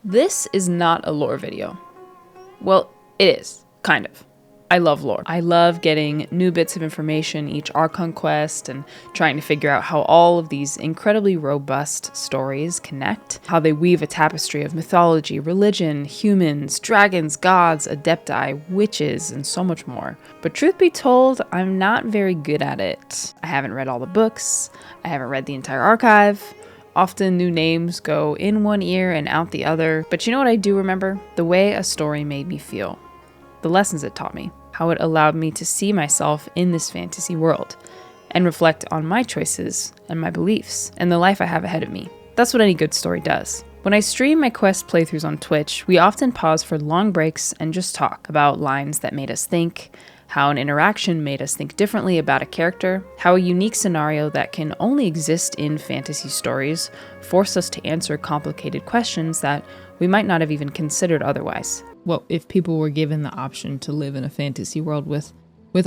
This is not a lore video. Well, it is, kind of. I love lore. I love getting new bits of information each Archon quest and trying to figure out how all of these incredibly robust stories connect, how they weave a tapestry of mythology, religion, humans, dragons, gods, adepti, witches, and so much more. But truth be told, I'm not very good at it. I haven't read all the books, I haven't read the entire archive. Often new names go in one ear and out the other. But you know what I do remember? The way a story made me feel. The lessons it taught me. How it allowed me to see myself in this fantasy world and reflect on my choices and my beliefs and the life I have ahead of me. That's what any good story does. When I stream my quest playthroughs on Twitch, we often pause for long breaks and just talk about lines that made us think, how an interaction made us think differently about a character, how a unique scenario that can only exist in fantasy stories forced us to answer complicated questions that we might not have even considered otherwise. Well, if people were given the option to live in a fantasy world with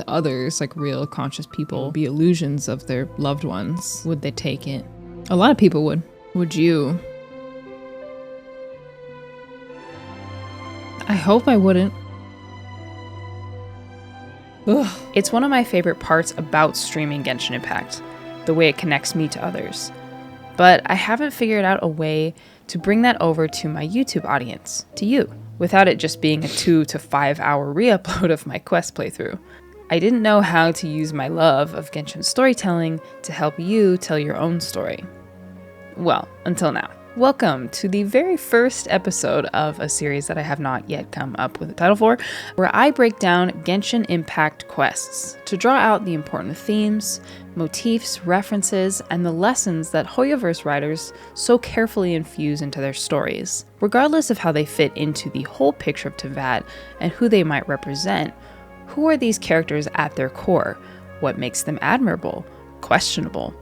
others, like real conscious people, be illusions of their loved ones, would they take it? A lot of people would. Would you? I hope I wouldn't. Ugh. It's one of my favorite parts about streaming Genshin Impact, the way it connects me to others. But I haven't figured out a way to bring that over to my YouTube audience, to you, without it just being a 2 to 5 hour re-upload of my quest playthrough. I didn't know how to use my love of Genshin storytelling to help you tell your own story. Well, until now. Welcome to the very first episode of a series that I have not yet come up with a title for, where I break down Genshin Impact quests to draw out the important themes, motifs, references, and the lessons that Hoyoverse writers so carefully infuse into their stories. Regardless of how they fit into the whole picture of Teyvat and who they might represent, who are these characters at their core? What makes them admirable? Questionable?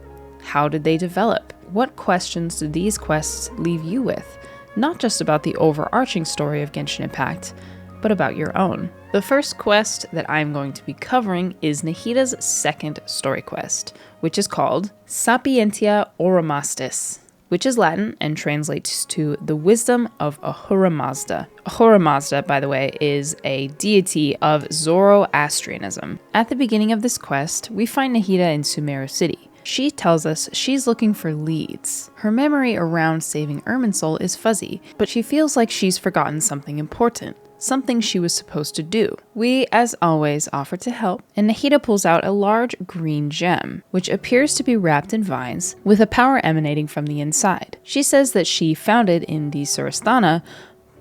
How did they develop? What questions do these quests leave you with? Not just about the overarching story of Genshin Impact, but about your own. The first quest that I'm going to be covering is Nahida's second story quest, which is called Sapientia Oromastis, which is Latin and translates to the wisdom of Ahura Mazda. Ahura Mazda, by the way, is a deity of Zoroastrianism. At the beginning of this quest, we find Nahida in Sumeru City. She tells us she's looking for leads. Her memory around saving Irminsul is fuzzy, but she feels like she's forgotten something important, something she was supposed to do. We, as always, offer to help, and Nahida pulls out a large green gem, which appears to be wrapped in vines, with a power emanating from the inside. She says that she found it in the Surasthana,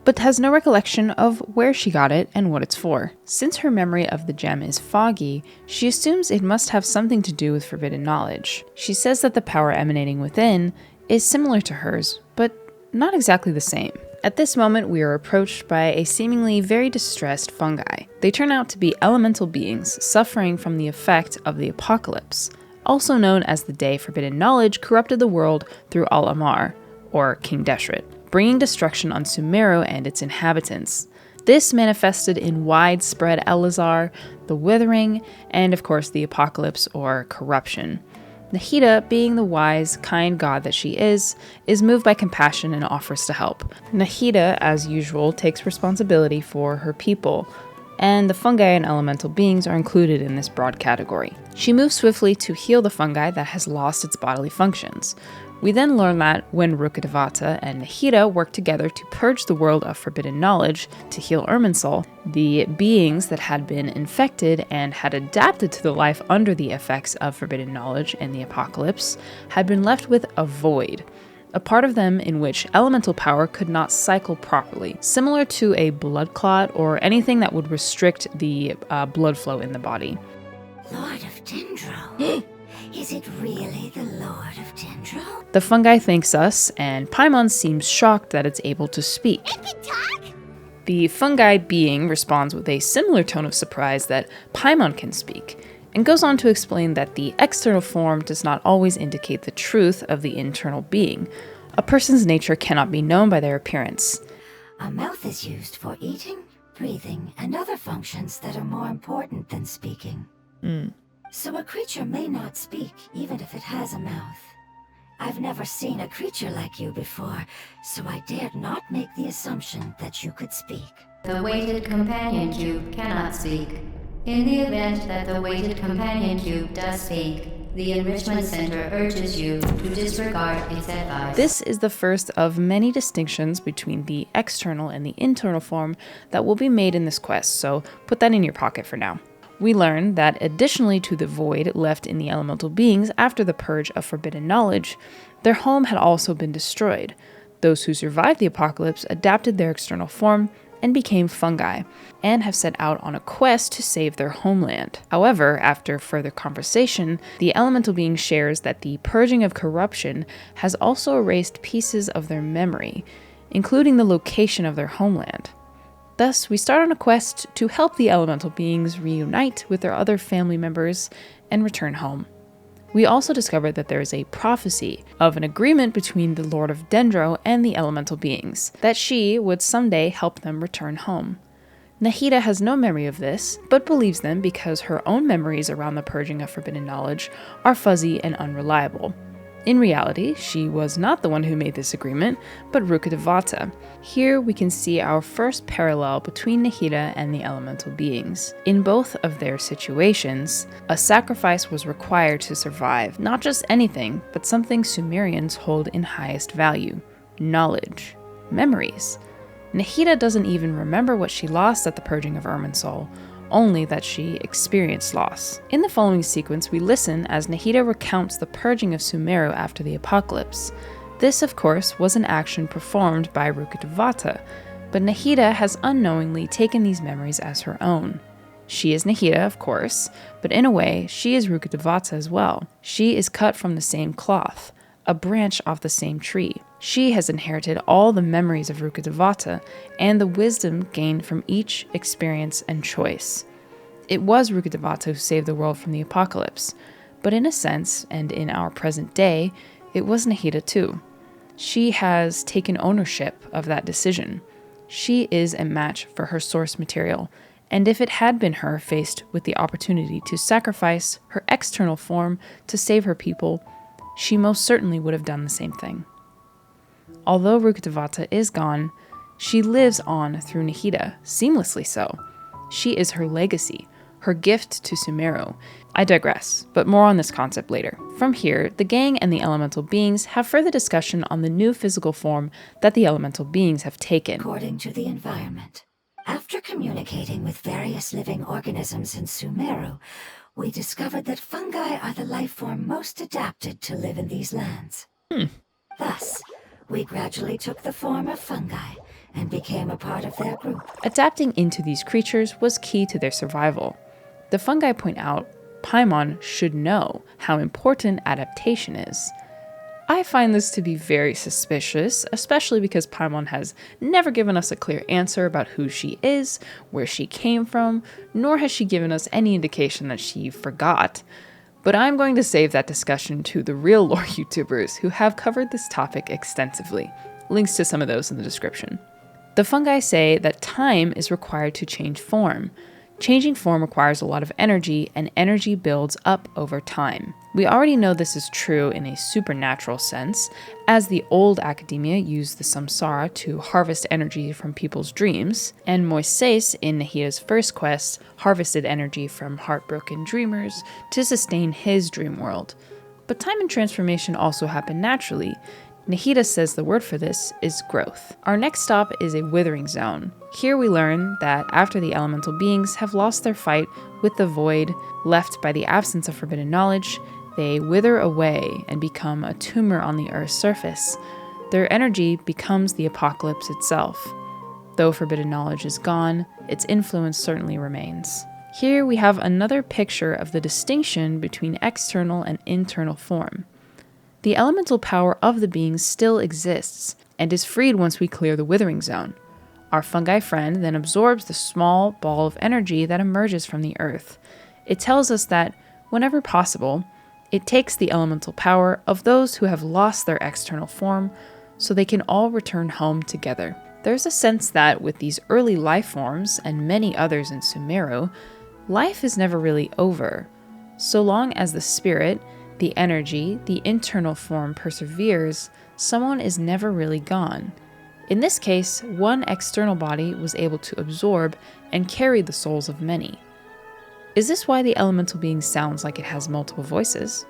but has no recollection of where she got it and what it's for. Since her memory of the gem is foggy, she assumes it must have something to do with forbidden knowledge. She says that the power emanating within is similar to hers, but not exactly the same. At this moment, we are approached by a seemingly very distressed fungi. They turn out to be elemental beings suffering from the effect of the apocalypse, also known as the day forbidden knowledge corrupted the world through Al-Amar, or King Deshret, bringing destruction on Sumeru and its inhabitants. This manifested in widespread Elazar, the Withering, and of course the Apocalypse or corruption. Nahida, being the wise, kind god that she is moved by compassion and offers to help. Nahida, as usual, takes responsibility for her people, and the fungi and elemental beings are included in this broad category. She moves swiftly to heal the fungi that has lost its bodily functions. We then learn that when Rukkhadevata and Nahida work together to purge the world of forbidden knowledge to heal Irminsul, the beings that had been infected and had adapted to the life under the effects of forbidden knowledge and the apocalypse had been left with a void, a part of them in which elemental power could not cycle properly, similar to a blood clot or anything that would restrict the blood flow in the body. Lord of Dendro? Is it really the Lord of Dendro? The fungi thanks us, and Paimon seems shocked that it's able to speak. The fungi being responds with a similar tone of surprise that Paimon can speak, and goes on to explain that the external form does not always indicate the truth of the internal being. A person's nature cannot be known by their appearance. A mouth is used for eating, breathing, and other functions that are more important than speaking. So a creature may not speak even if it has a mouth. I've never seen a creature like you before, so I dared not make the assumption that you could speak. The weighted companion cube cannot speak. In the event that the weighted companion cube does speak, the Enrichment Center urges you to disregard its advice. This is the first of many distinctions between the external and the internal form that will be made in this quest, so put that in your pocket for now. We learn that additionally to the void left in the elemental beings after the purge of forbidden knowledge, their home had also been destroyed. Those who survived the apocalypse adapted their external form and became fungi, and have set out on a quest to save their homeland. However, after further conversation, the elemental being shares that the purging of corruption has also erased pieces of their memory, including the location of their homeland. Thus, we start on a quest to help the elemental beings reunite with their other family members and return home. We also discover that there is a prophecy of an agreement between the Lord of Dendro and the elemental beings, that she would someday help them return home. Nahida has no memory of this, but believes them because her own memories around the purging of forbidden knowledge are fuzzy and unreliable. In reality, she was not the one who made this agreement, but Rukkhadevata. Here we can see our first parallel between Nahida and the elemental beings. In both of their situations, a sacrifice was required to survive, not just anything, but something Sumerians hold in highest value: knowledge, memories. Nahida doesn't even remember what she lost at the purging of Irminsul, only that she experienced loss. In the following sequence, we listen as Nahida recounts the purging of Sumeru after the apocalypse. This, of course, was an action performed by Rukkhadevata, but Nahida has unknowingly taken these memories as her own. She is Nahida, of course, but in a way, she is Rukkhadevata as well. She is cut from the same cloth, a branch off the same tree. She has inherited all the memories of Rukkhadevata and the wisdom gained from each experience and choice. It was Rukkhadevata who saved the world from the apocalypse, but in a sense, and in our present day, it was Nahida too. She has taken ownership of that decision. She is a match for her source material, and if it had been her faced with the opportunity to sacrifice her external form to save her people, she most certainly would have done the same thing. Although Rukkhadevata is gone, she lives on through Nahida, seamlessly so. She is her legacy, her gift to Sumeru. I digress, but more on this concept later. From here, the gang and the elemental beings have further discussion on the new physical form that the elemental beings have taken. According to the environment, after communicating with various living organisms in Sumeru, we discovered that fungi are the life form most adapted to live in these lands. Thus, we gradually took the form of fungi and became a part of their group. Adapting into these creatures was key to their survival. The fungi point out Paimon should know how important adaptation is. I find this to be very suspicious, especially because Paimon has never given us a clear answer about who she is, where she came from, nor has she given us any indication that she forgot. But I'm going to save that discussion to the real lore YouTubers who have covered this topic extensively. Links to some of those in the description. The fungi say that time is required to change form. Changing form requires a lot of energy, and energy builds up over time. We already know this is true in a supernatural sense, as the old academia used the samsara to harvest energy from people's dreams, and Moises in Nahida's first quest harvested energy from heartbroken dreamers to sustain his dream world. But time and transformation also happen naturally. Nahida says the word for this is growth. Our next stop is a withering zone. Here we learn that after the elemental beings have lost their fight with the void left by the absence of forbidden knowledge, they wither away and become a tumor on the Earth's surface. Their energy becomes the apocalypse itself. Though forbidden knowledge is gone, its influence certainly remains. Here we have another picture of the distinction between external and internal form. The elemental power of the beings still exists, and is freed once we clear the withering zone. Our fungi friend then absorbs the small ball of energy that emerges from the earth. It tells us that, whenever possible, it takes the elemental power of those who have lost their external form, so they can all return home together. There's a sense that with these early life forms, and many others in Sumeru, life is never really over. So long as the spirit, The energy, the internal form perseveres, someone is never really gone. In this case, one external body was able to absorb and carry the souls of many. Is this why the elemental being sounds like it has multiple voices?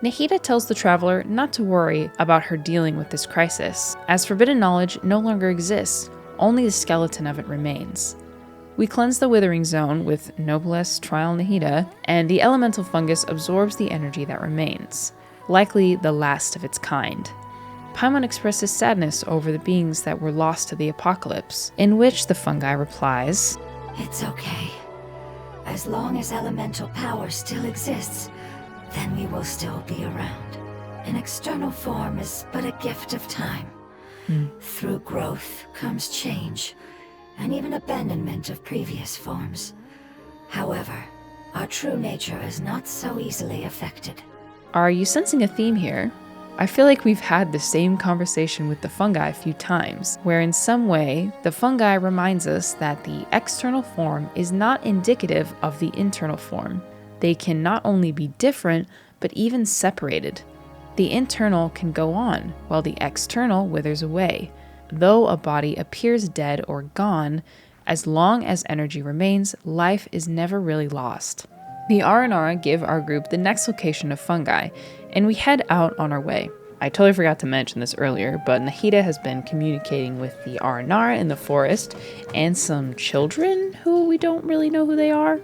Nahida tells the traveler not to worry about her dealing with this crisis, as forbidden knowledge no longer exists, only the skeleton of it remains. We cleanse the withering zone with Noblesse Trial Nahida, and the elemental fungus absorbs the energy that remains, likely the last of its kind. Paimon expresses sadness over the beings that were lost to the apocalypse, in which the fungi replies, It's okay. As long as elemental power still exists, then we will still be around. An external form is but a gift of time. Through growth comes change, and even abandonment of previous forms. However, our true nature is not so easily affected. Are you sensing a theme here? I feel like we've had the same conversation with the fungi a few times, where in some way, the fungi reminds us that the external form is not indicative of the internal form. They can not only be different, but even separated. The internal can go on, while the external withers away. Though a body appears dead or gone, as long as energy remains, life is never really lost. The Aranara give our group the next location of fungi, and we head out on our way. I totally forgot to mention this earlier, but Nahida has been communicating with the Aranara in the forest and some children who we don't really know who they are,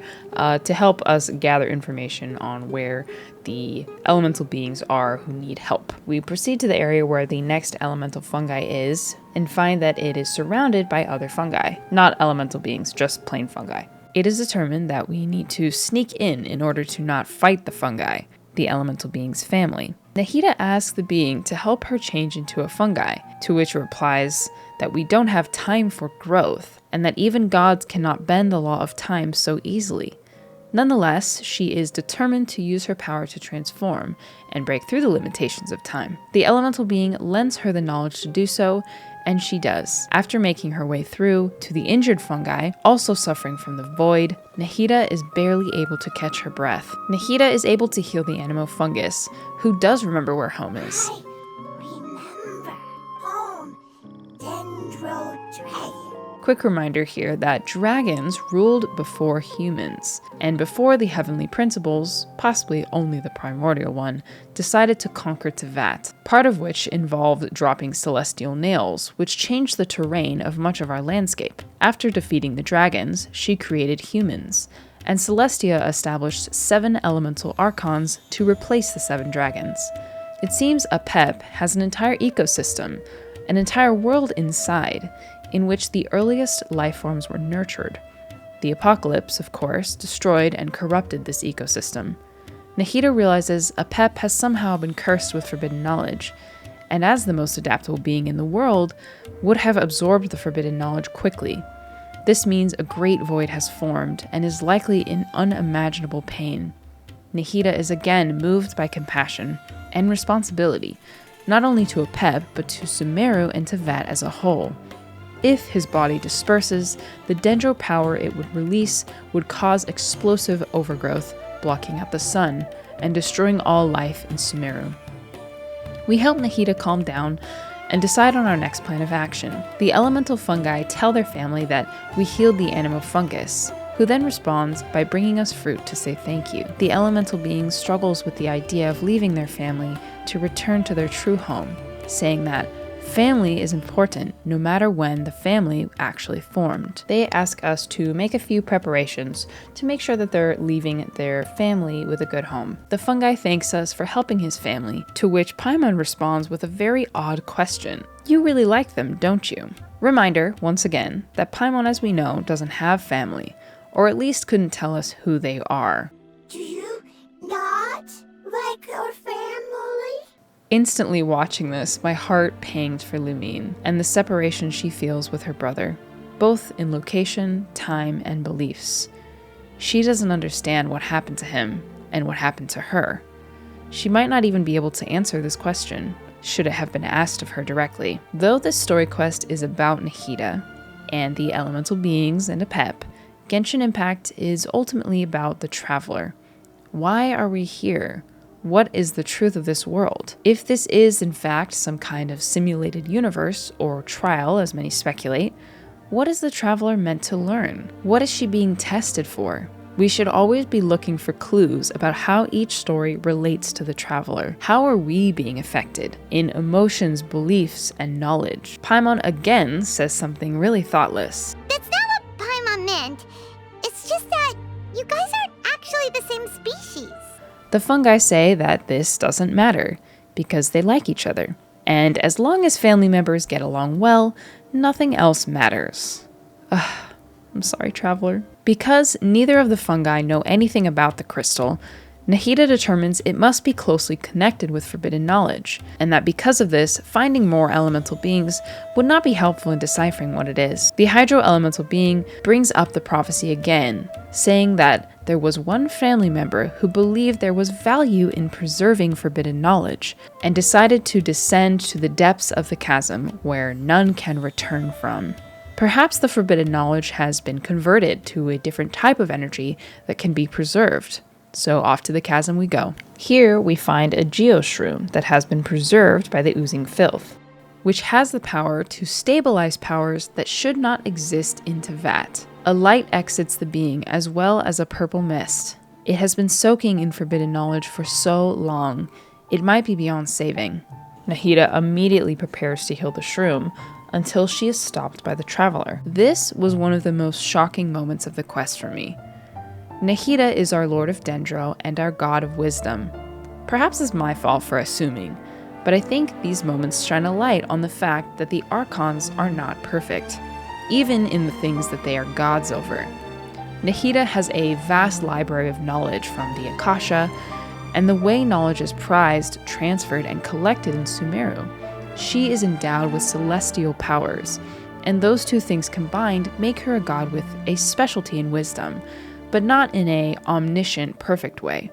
to help us gather information on where the elemental beings are who need help. We proceed to the area where the next elemental fungi is and find that it is surrounded by other fungi. Not elemental beings, just plain fungi. It is determined that we need to sneak in order to not fight the fungi, the elemental being's family. Nahida asks the being to help her change into a fungi, to which it replies that we don't have time for growth, and that even gods cannot bend the law of time so easily. Nonetheless, she is determined to use her power to transform and break through the limitations of time. The elemental being lends her the knowledge to do so, and she does. After making her way through to the injured fungi, also suffering from the void, Nahida is barely able to catch her breath. Nahida is able to heal the animal fungus, who does remember where home is. Remember, home, Dendro. Quick reminder here that dragons ruled before humans, and before the heavenly principles, possibly only the primordial one, decided to conquer Tevat, part of which involved dropping celestial nails, which changed the terrain of much of our landscape. After defeating the dragons, she created humans, and Celestia established 7 elemental archons to replace the 7 dragons. It seems Apep has an entire ecosystem, an entire world inside, in which the earliest life forms were nurtured. The apocalypse, of course, destroyed and corrupted this ecosystem. Nahida realizes Apep has somehow been cursed with forbidden knowledge, and as the most adaptable being in the world, would have absorbed the forbidden knowledge quickly. This means a great void has formed and is likely in unimaginable pain. Nahida is again moved by compassion and responsibility, not only to Apep, but to Sumeru and Tevat as a whole. If his body disperses, the dendro power it would release would cause explosive overgrowth, blocking out the sun and destroying all life in Sumeru. We help Nahida calm down and decide on our next plan of action. The elemental fungi tell their family that we healed the animal fungus, who then responds by bringing us fruit to say thank you. The elemental being struggles with the idea of leaving their family to return to their true home, saying that family is important no matter when the family actually formed. They ask us to make a few preparations to make sure that they're leaving their family with a good home. The fungi thanks us for helping his family, to which Paimon responds with a very odd question. You really like them, don't you? Reminder, once again, that Paimon, as we know, doesn't have family, or at least couldn't tell us who they are. Do you not like your family? Instantly watching this, my heart panged for Lumine and the separation she feels with her brother, both in location, time, and beliefs. She doesn't understand what happened to him and what happened to her. She might not even be able to answer this question, should it have been asked of her directly. Though this story quest is about Nahida and the elemental beings and Apep, Genshin Impact is ultimately about the traveler. Why are we here? What is the truth of this world? If this is, in fact, some kind of simulated universe, or trial, as many speculate, what is the traveler meant to learn? What is she being tested for? We should always be looking for clues about how each story relates to the traveler. How are we being affected in emotions, beliefs, and knowledge? Paimon again says something really thoughtless. That's not what Paimon meant. It's just that you guys aren't actually the same species. The fungi say that this doesn't matter because they like each other. And as long as family members get along well, nothing else matters. I'm sorry, traveler. Because neither of the fungi know anything about the crystal, Nahida determines it must be closely connected with forbidden knowledge, and that because of this, finding more elemental beings would not be helpful in deciphering what it is. The hydro-elemental being brings up the prophecy again, saying that there was one family member who believed there was value in preserving forbidden knowledge, and decided to descend to the depths of the chasm where none can return from. Perhaps the forbidden knowledge has been converted to a different type of energy that can be preserved. So off to the chasm we go. Here we find a geoshroom that has been preserved by the oozing filth, which has the power to stabilize powers that should not exist in Teyvat. A light exits the being as well as a purple mist. It has been soaking in forbidden knowledge for so long, it might be beyond saving. Nahida immediately prepares to heal the shroom until she is stopped by the traveler. This was one of the most shocking moments of the quest for me. Nahida is our Lord of Dendro and our God of Wisdom. Perhaps it's my fault for assuming, but I think these moments shine a light on the fact that the Archons are not perfect, even in the things that they are gods over. Nahida has a vast library of knowledge from the Akasha, and the way knowledge is prized, transferred, and collected in Sumeru. She is endowed with celestial powers, and those two things combined make her a god with a specialty in wisdom, but not in a omniscient, perfect way.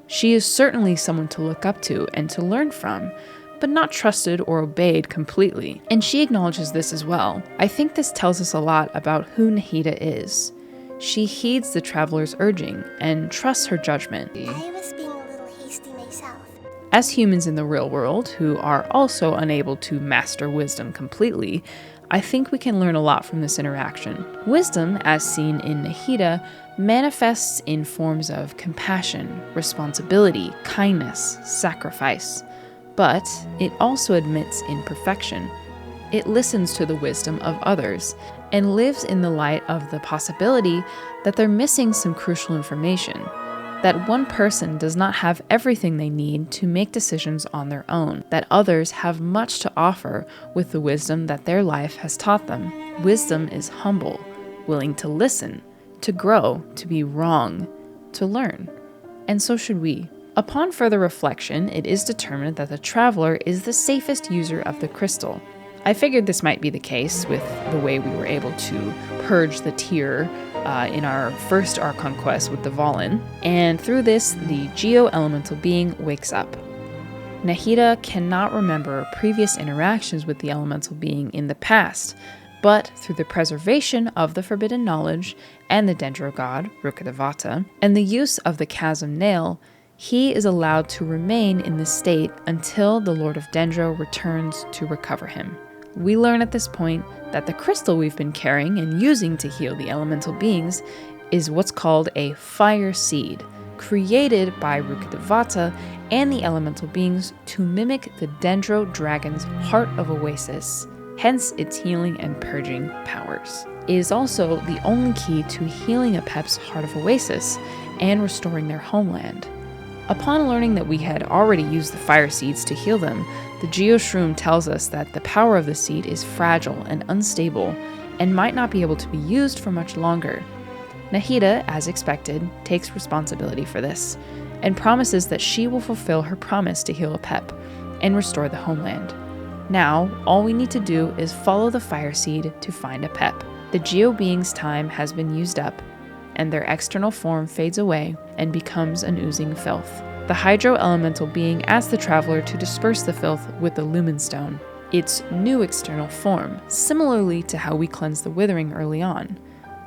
She is certainly someone to look up to and to learn from, but not trusted or obeyed completely, and she acknowledges this as well. I think this tells us a lot about who Nahida is. She heeds the traveler's urging and trusts her judgment. I was being a little hasty myself. As humans in the real world, who are also unable to master wisdom completely, I think we can learn a lot from this interaction. Wisdom, as seen in Nahida, manifests in forms of compassion, responsibility, kindness, sacrifice. But it also admits imperfection. It listens to the wisdom of others and lives in the light of the possibility that they're missing some crucial information, that one person does not have everything they need to make decisions on their own, that others have much to offer with the wisdom that their life has taught them. Wisdom is humble, willing to listen, to grow, to be wrong, to learn. And so should we. Upon further reflection, it is determined that the traveler is the safest user of the crystal. I figured this might be the case with the way we were able to purge the tier in our first Archon quest with the Valen, and through this, the geo-elemental being wakes up. Nahida cannot remember previous interactions with the elemental being in the past, but through the preservation of the forbidden knowledge and the Dendro god, Rukkhadevata, and the use of the chasm nail, he is allowed to remain in this state until the Lord of Dendro returns to recover him. We learn at this point that the crystal we've been carrying and using to heal the elemental beings is what's called a fire seed, created by Rukkhadevata and the elemental beings to mimic the Dendro dragon's heart of oasis, hence its healing and purging powers. It is also the only key to healing Apep's heart of oasis and restoring their homeland. Upon learning that we had already used the fire seeds to heal them, the Geoshroom tells us that the power of the seed is fragile and unstable, and might not be able to be used for much longer. Nahida, as expected, takes responsibility for this, and promises that she will fulfill her promise to heal Apep and restore the homeland. Now, all we need to do is follow the fire seed to find Apep. The Geo being's time has been used up, and their external form fades away and becomes an oozing filth. The hydro-elemental being asks the traveler to disperse the filth with the Lumen Stone, its new external form, similarly to how we cleanse the withering early on.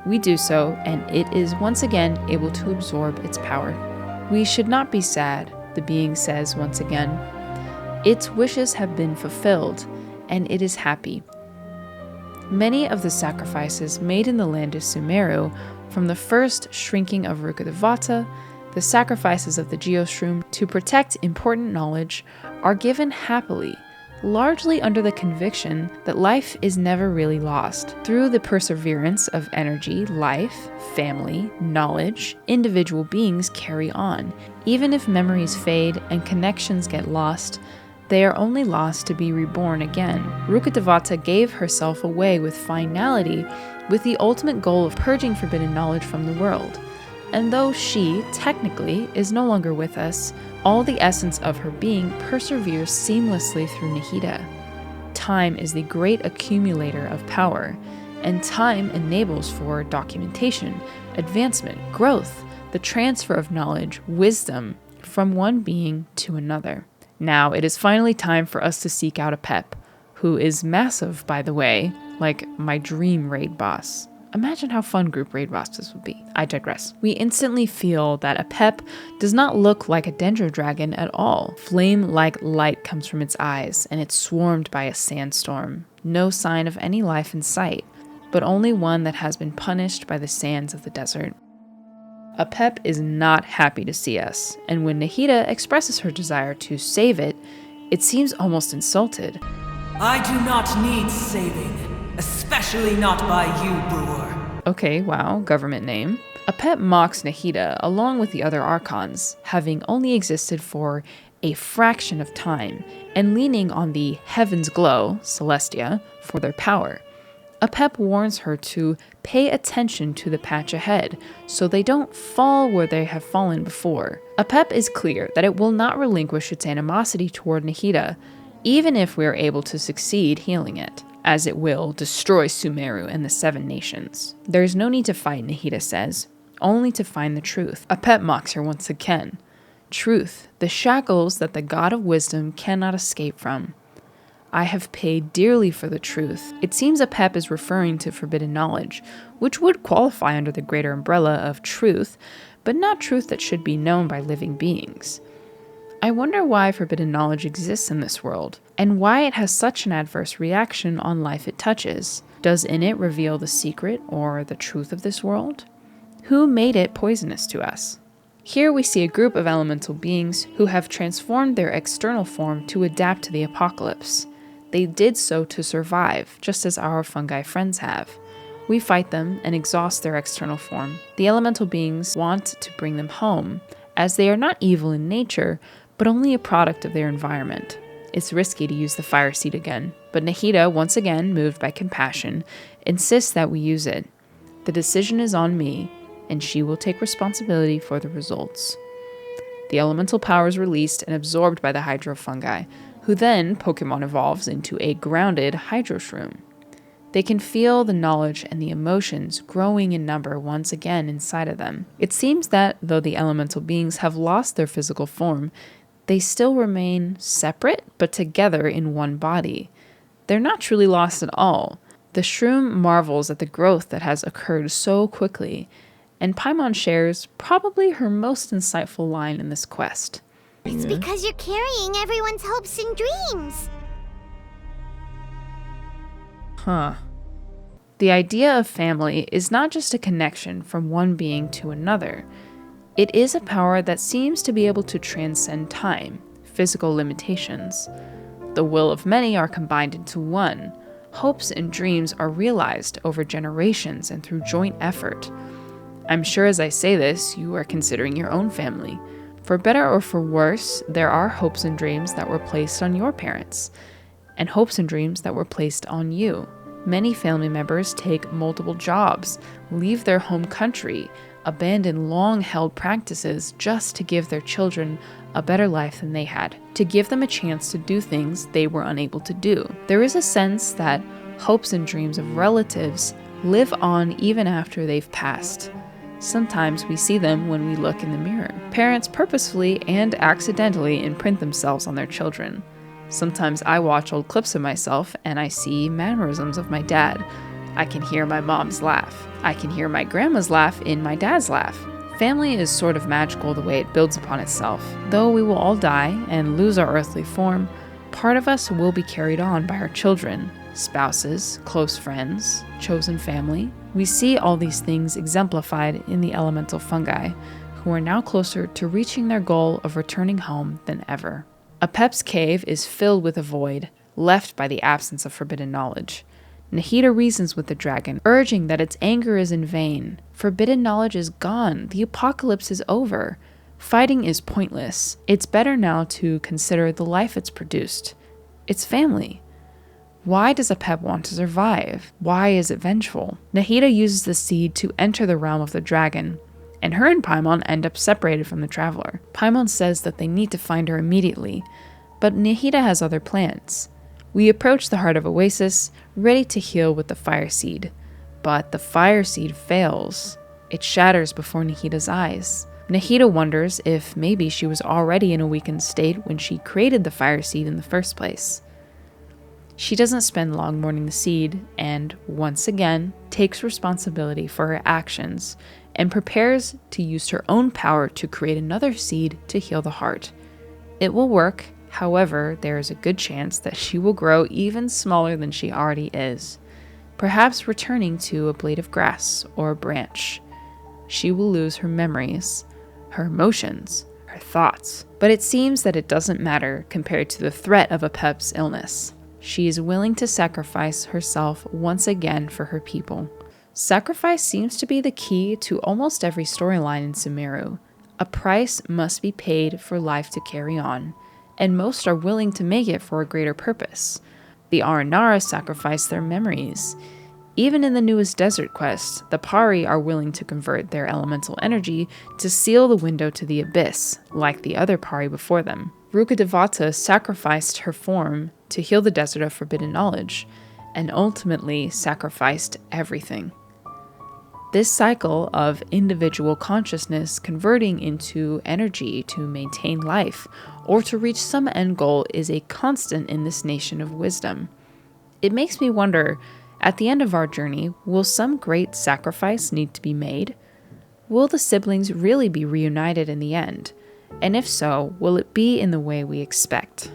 We do so, and it is once again able to absorb its power. We should not be sad, the being says once again. Its wishes have been fulfilled, and it is happy. Many of the sacrifices made in the land of Sumeru, from the first shrinking of Rukkhadevata, the sacrifices of the Geoshroom to protect important knowledge, are given happily, largely under the conviction that life is never really lost. Through the perseverance of energy, life, family, knowledge, individual beings carry on. Even if memories fade and connections get lost, they are only lost to be reborn again. Rukkhadevata gave herself away with finality, with the ultimate goal of purging forbidden knowledge from the world. And though she, technically, is no longer with us, all the essence of her being perseveres seamlessly through Nahida. Time is the great accumulator of power, and time enables for documentation, advancement, growth, the transfer of knowledge, wisdom, from one being to another. Now it is finally time for us to seek out Apep, who is massive, by the way, like my dream raid boss. Imagine how fun group raid bosses would be. I digress. We instantly feel that Apep does not look like a dendro dragon at all. Flame-like light comes from its eyes, and it's swarmed by a sandstorm. No sign of any life in sight, but only one that has been punished by the sands of the desert. Apep is not happy to see us, and when Nahida expresses her desire to save it, it seems almost insulted. I do not need saving, especially not by you, brewer. Okay, wow, government name. Apep mocks Nahida along with the other Archons, having only existed for a fraction of time, and leaning on the heaven's glow, Celestia, for their power. Apep warns her to pay attention to the patch ahead, so they don't fall where they have fallen before. Apep is clear that it will not relinquish its animosity toward Nahida, even if we are able to succeed healing it, as it will destroy Sumeru and the 7 nations. There is no need to fight, Nahida says, only to find the truth. Apep mocks her once again. Truth, the shackles that the god of wisdom cannot escape from. I have paid dearly for the truth. It seems Apep is referring to forbidden knowledge, which would qualify under the greater umbrella of truth, but not truth that should be known by living beings. I wonder why forbidden knowledge exists in this world, and why it has such an adverse reaction on life it touches. Does in it reveal the secret or the truth of this world? Who made it poisonous to us? Here we see a group of elemental beings who have transformed their external form to adapt to the apocalypse. They did so to survive, just as our fungi friends have. We fight them and exhaust their external form. The elemental beings want to bring them home, as they are not evil in nature, but only a product of their environment. It's risky to use the fire seed again, but Nahida, once again moved by compassion, insists that we use it. The decision is on me, and she will take responsibility for the results. The elemental power is released and absorbed by the hydrofungi, who then Pokemon evolves into a grounded Hydroshroom. They can feel the knowledge and the emotions growing in number once again inside of them. It seems that, though the elemental beings have lost their physical form, they still remain separate, but together in one body. They're not truly lost at all. The shroom marvels at the growth that has occurred so quickly, and Paimon shares probably her most insightful line in this quest. It's because you're carrying everyone's hopes and dreams. Huh. The idea of family is not just a connection from one being to another. It is a power that seems to be able to transcend time, physical limitations. The will of many are combined into one. Hopes and dreams are realized over generations and through joint effort. I'm sure as I say this, you are considering your own family. For better or for worse, there are hopes and dreams that were placed on your parents, and hopes and dreams that were placed on you. Many family members take multiple jobs, leave their home country, abandon long-held practices just to give their children a better life than they had, to give them a chance to do things they were unable to do. There is a sense that hopes and dreams of relatives live on even after they've passed. Sometimes we see them when we look in the mirror. Parents purposefully and accidentally imprint themselves on their children. Sometimes I watch old clips of myself and I see mannerisms of my dad. I can hear my mom's laugh. I can hear my grandma's laugh in my dad's laugh. Family is sort of magical the way it builds upon itself. Though we will all die and lose our earthly form, part of us will be carried on by our children, spouses, close friends, chosen family. We see all these things exemplified in the elemental fungi, who are now closer to reaching their goal of returning home than ever. Apep's cave is filled with a void, left by the absence of forbidden knowledge. Nahida reasons with the dragon, urging that its anger is in vain. Forbidden knowledge is gone. The apocalypse is over. Fighting is pointless. It's better now to consider the life it's produced. Its family. Why does Apep want to survive? Why is it vengeful? Nahida uses the seed to enter the realm of the dragon, and her and Paimon end up separated from the traveler. Paimon says that they need to find her immediately, but Nahida has other plans. We approach the heart of Oasis, ready to heal with the fire seed. But the fire seed fails. It shatters before Nahida's eyes. Nahida wonders if maybe she was already in a weakened state when she created the fire seed in the first place. She doesn't spend long mourning the seed, and, once again, takes responsibility for her actions, and prepares to use her own power to create another seed to heal the heart. It will work. However, there is a good chance that she will grow even smaller than she already is, perhaps returning to a blade of grass or a branch. She will lose her memories, her emotions, her thoughts. But it seems that it doesn't matter compared to the threat of Apep's illness. She is willing to sacrifice herself once again for her people. Sacrifice seems to be the key to almost every storyline in Sumeru. A price must be paid for life to carry on, and most are willing to make it for a greater purpose. The Aranara sacrifice their memories. Even in the newest desert quest, the Pari are willing to convert their elemental energy to seal the window to the abyss, like the other Pari before them. Rukkhadevata sacrificed her form to heal the desert of forbidden knowledge, and ultimately sacrificed everything. This cycle of individual consciousness converting into energy to maintain life or to reach some end goal is a constant in this nation of wisdom. It makes me wonder, at the end of our journey, will some great sacrifice need to be made? Will the siblings really be reunited in the end? And if so, will it be in the way we expect?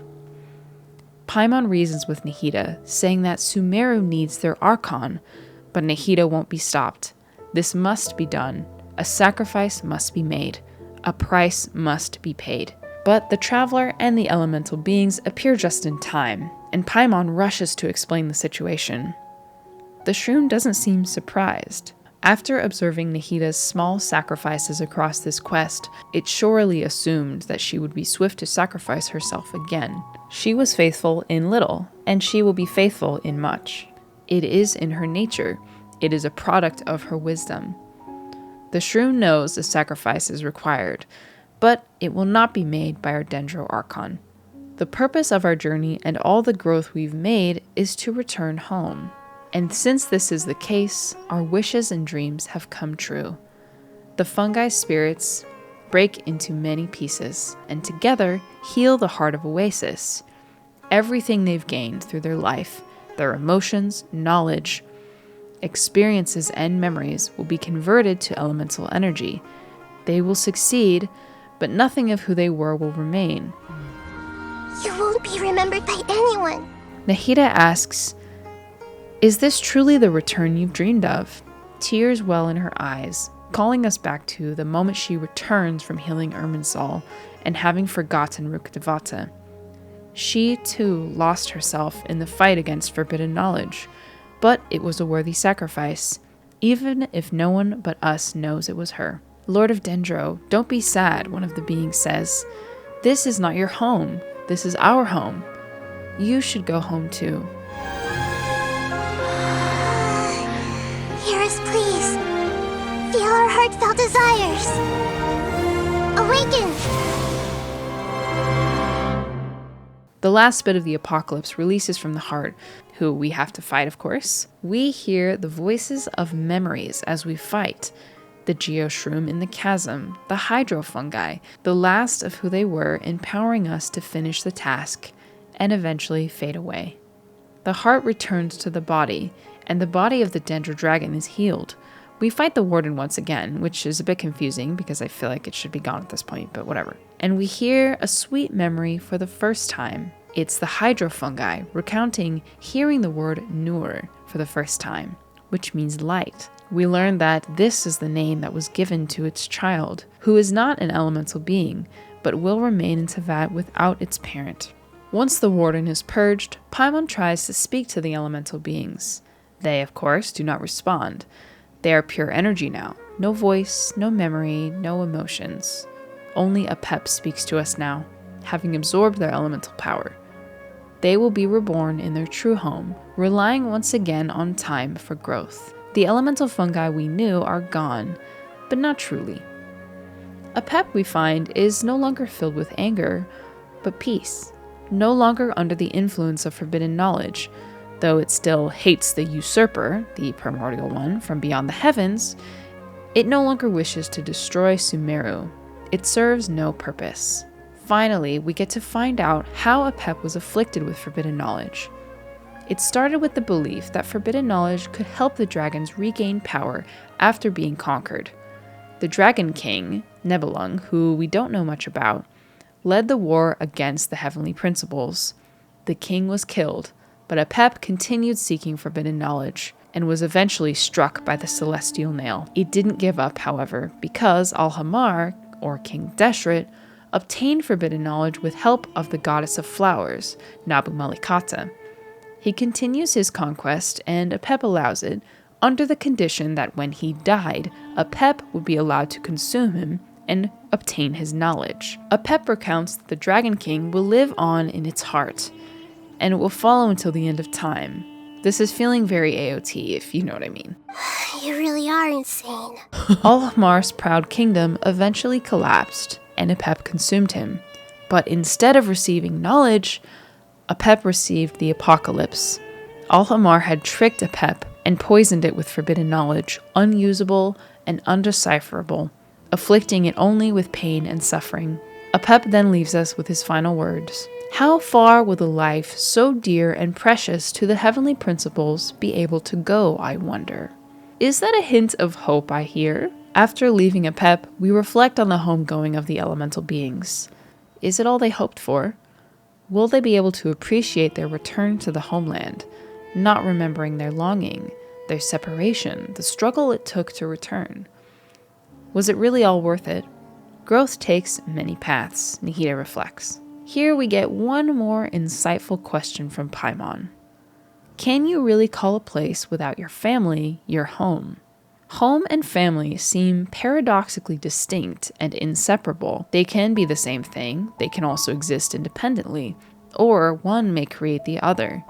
Paimon reasons with Nahida, saying that Sumeru needs their Archon, but Nahida won't be stopped. This must be done. A sacrifice must be made. A price must be paid. But the traveler and the elemental beings appear just in time, and Paimon rushes to explain the situation. The shroom doesn't seem surprised. After observing Nahida's small sacrifices across this quest, it surely assumed that she would be swift to sacrifice herself again. She was faithful in little, and she will be faithful in much. It is in her nature. It is a product of her wisdom. The shroom knows a sacrifice is required, but it will not be made by our Dendro Archon. The purpose of our journey and all the growth we've made is to return home. And since this is the case, our wishes and dreams have come true. The fungi spirits break into many pieces, and together heal the heart of Oasis. Everything they've gained through their life, their emotions, knowledge, experiences, and memories will be converted to elemental energy. They will succeed, but nothing of who they were will remain. You won't be remembered by anyone. Nahida asks, "Is this truly the return you've dreamed of?" Tears well in her eyes, calling us back to the moment she returns from healing Irminsul and having forgotten Rukkhadevata. She, too, lost herself in the fight against forbidden knowledge, but it was a worthy sacrifice, even if no one but us knows it was her. "Lord of Dendro, don't be sad," one of the beings says. "This is not your home. This is our home. You should go home too." Hear us, please. Feel our heartfelt desires. Awaken! The last bit of the apocalypse releases from the heart, who we have to fight, of course. We hear the voices of memories as we fight. The geoshroom in the chasm, the hydrofungi, the last of who they were, empowering us to finish the task and eventually fade away. The heart returns to the body, and the body of the Dendro dragon is healed. We fight the warden once again, which is a bit confusing because I feel like it should be gone at this point, but whatever. And we hear a sweet memory for the first time. It's the hydrofungi recounting hearing the word Nur for the first time, which means light. We learn that this is the name that was given to its child, who is not an elemental being, but will remain in Teyvat without its parent. Once the warden is purged, Paimon tries to speak to the elemental beings. They, of course, do not respond. They are pure energy now. No voice, no memory, no emotions. Only Apep speaks to us now, having absorbed their elemental power. They will be reborn in their true home, relying once again on time for growth. The elemental fungi we knew are gone, but not truly. Apep, we find, is no longer filled with anger, but peace. No longer under the influence of forbidden knowledge. Though it still hates the usurper, the primordial one from beyond the heavens, it no longer wishes to destroy Sumeru. It serves no purpose. Finally, we get to find out how Apep was afflicted with forbidden knowledge. It started with the belief that forbidden knowledge could help the dragons regain power after being conquered. The Dragon King, Nebelung, who we don't know much about, led the war against the heavenly principles. The king was killed, but Apep continued seeking forbidden knowledge, and was eventually struck by the celestial nail. It didn't give up, however, because Al-Hamar, or King Deshret, obtained forbidden knowledge with help of the goddess of flowers, Nabu Malikata. He continues his conquest, and Apep allows it, under the condition that when he died, Apep would be allowed to consume him and obtain his knowledge. Apep recounts that the Dragon King will live on in its heart, and it will follow until the end of time. This is feeling very AOT, if you know what I mean. You really are insane. Al-Hamar's proud kingdom eventually collapsed, and Apep consumed him. But instead of receiving knowledge, Apep received the apocalypse. Al-Hamar had tricked Apep and poisoned it with forbidden knowledge, unusable and undecipherable, afflicting it only with pain and suffering. Apep then leaves us with his final words. How far will the life so dear and precious to the heavenly principles be able to go, I wonder? Is that a hint of hope I hear? After leaving Apep, we reflect on the homegoing of the elemental beings. Is it all they hoped for? Will they be able to appreciate their return to the homeland, not remembering their longing, their separation, the struggle it took to return? Was it really all worth it? Growth takes many paths, Nahida reflects. Here we get one more insightful question from Paimon. Can you really call a place without your family your home? Home and family seem paradoxically distinct and inseparable. They can be the same thing, they can also exist independently, or one may create the other.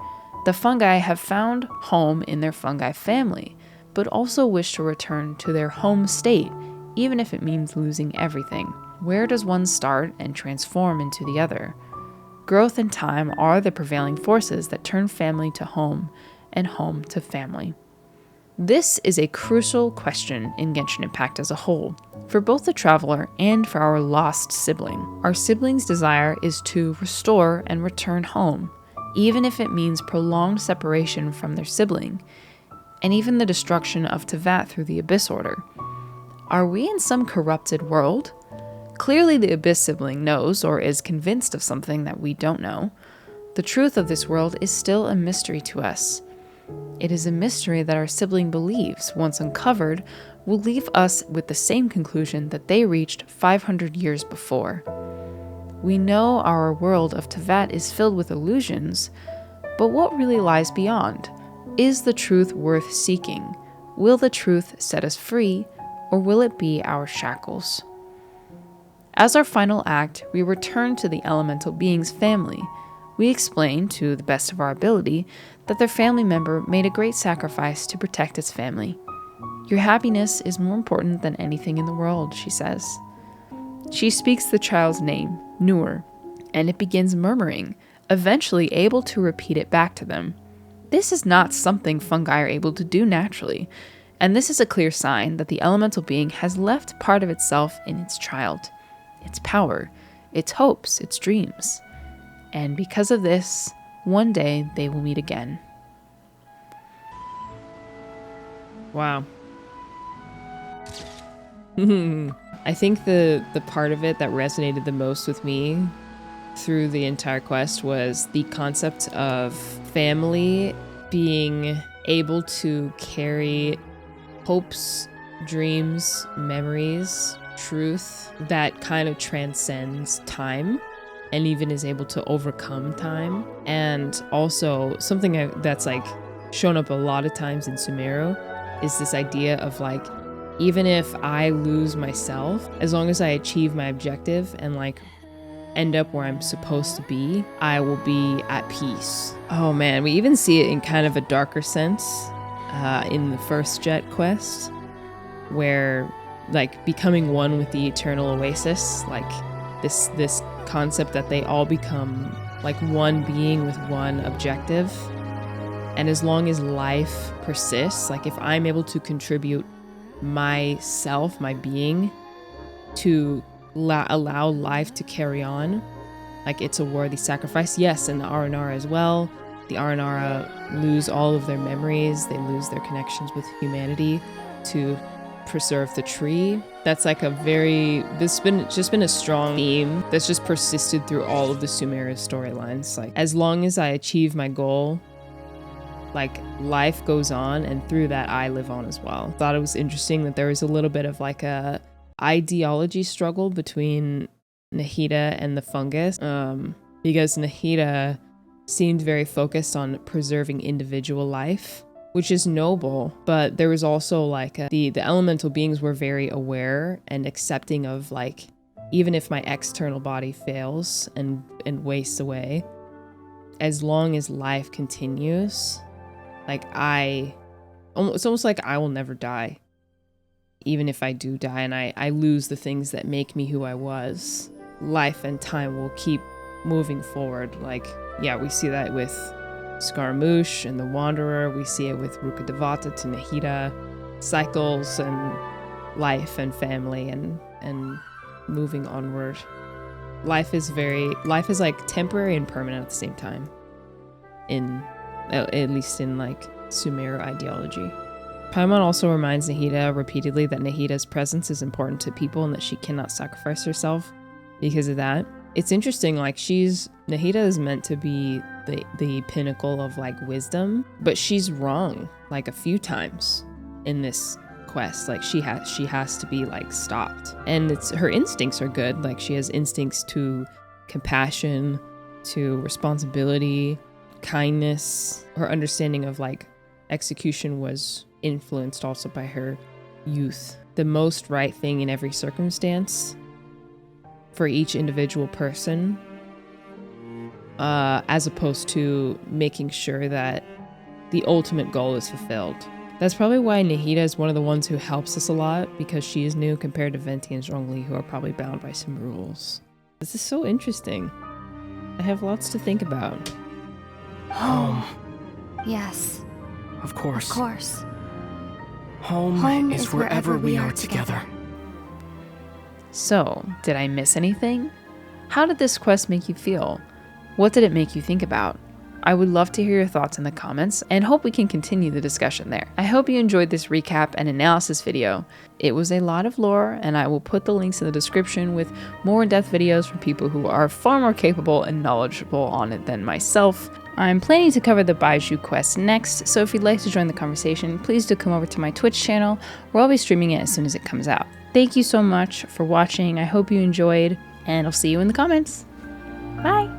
The fungi have found home in their fungi family, but also wish to return to their home state, even if it means losing everything. Where does one start and transform into the other? Growth and time are the prevailing forces that turn family to home and home to family. This is a crucial question in Genshin Impact as a whole, for both the traveler and for our lost sibling. Our sibling's desire is to restore and return home, even if it means prolonged separation from their sibling, and even the destruction of Teyvat through the Abyss Order. Are we in some corrupted world? Clearly the Abyss sibling knows or is convinced of something that we don't know. The truth of this world is still a mystery to us. It is a mystery that our sibling believes, once uncovered, will leave us with the same conclusion that they reached 500 years before. We know our world of Teyvat is filled with illusions, but what really lies beyond? Is the truth worth seeking? Will the truth set us free, or will it be our shackles? As our final act, we return to the elemental being's family. We explain, to the best of our ability, that their family member made a great sacrifice to protect its family. Your happiness is more important than anything in the world, she says. She speaks the child's name, Nur, and it begins murmuring, eventually able to repeat it back to them. This is not something fungi are able to do naturally, and this is a clear sign that the elemental being has left part of itself in its child. Its power, its hopes, its dreams. And because of this, one day they will meet again. Wow. I think the part of it that resonated the most with me through the entire quest was the concept of family being able to carry hopes, dreams, memories, truth that kind of transcends time and even is able to overcome time. And also something that's like shown up a lot of times in Sumeru is this idea of like, even if I lose myself, as long as I achieve my objective and like end up where I'm supposed to be, I will be at peace. Oh man, we even see it in kind of a darker sense in the first Jet quest, where like becoming one with the eternal oasis, like this concept that they all become like one being with one objective. And as long as life persists, like if I'm able to contribute myself, my being, to allow life to carry on, like it's a worthy sacrifice. Yes, and the Aranara as well. The Aranara lose all of their memories. They lose their connections with humanity to preserve the tree. That's like this has been a strong theme that's just persisted through all of the Sumeru storylines. Like as long as I achieve my goal, like life goes on, and through that I live on as well. Thought it was interesting that there was a little bit of like a ideology struggle between Nahida and the fungus, because Nahida seemed very focused on preserving individual life, which is noble, but there was also like the elemental beings were very aware and accepting of like, even if my external body fails and wastes away, as long as life continues, like it's almost like I will never die. Even if I do die and I lose the things that make me who I was, life and time will keep moving forward. Like, yeah, we see that with Scaramouche and the Wanderer. We see it with Ruka Devata to Nahida. Cycles and life and family and moving onward. Life is like temporary and permanent at the same time. At least in like Sumeru ideology. Paimon also reminds Nahida repeatedly that Nahida's presence is important to people and that she cannot sacrifice herself because of that. It's interesting, like Nahida is meant to be the pinnacle of like wisdom, but she's wrong like a few times in this quest. Like she has to be like stopped. And her instincts are good. Like she has instincts to compassion, to responsibility, kindness. Her understanding of like execution was influenced also by her youth. The most right thing in every circumstance for each individual person, as opposed to making sure that the ultimate goal is fulfilled. That's probably why Nahida is one of the ones who helps us a lot, because she is new compared to Venti and Zhongli, who are probably bound by some rules. This is so interesting. I have lots to think about. Home. Yes. Of course. Of course. Home is wherever we are together. So, did I miss anything? How did this quest make you feel? What did it make you think about? I would love to hear your thoughts in the comments and hope we can continue the discussion there. I hope you enjoyed this recap and analysis video. It was a lot of lore, and I will put the links in the description with more in-depth videos from people who are far more capable and knowledgeable on it than myself. I'm planning to cover the Baiju quest next, so if you'd like to join the conversation, please do come over to my Twitch channel, where I'll be streaming it as soon as it comes out. Thank you so much for watching. I hope you enjoyed, and I'll see you in the comments. Bye!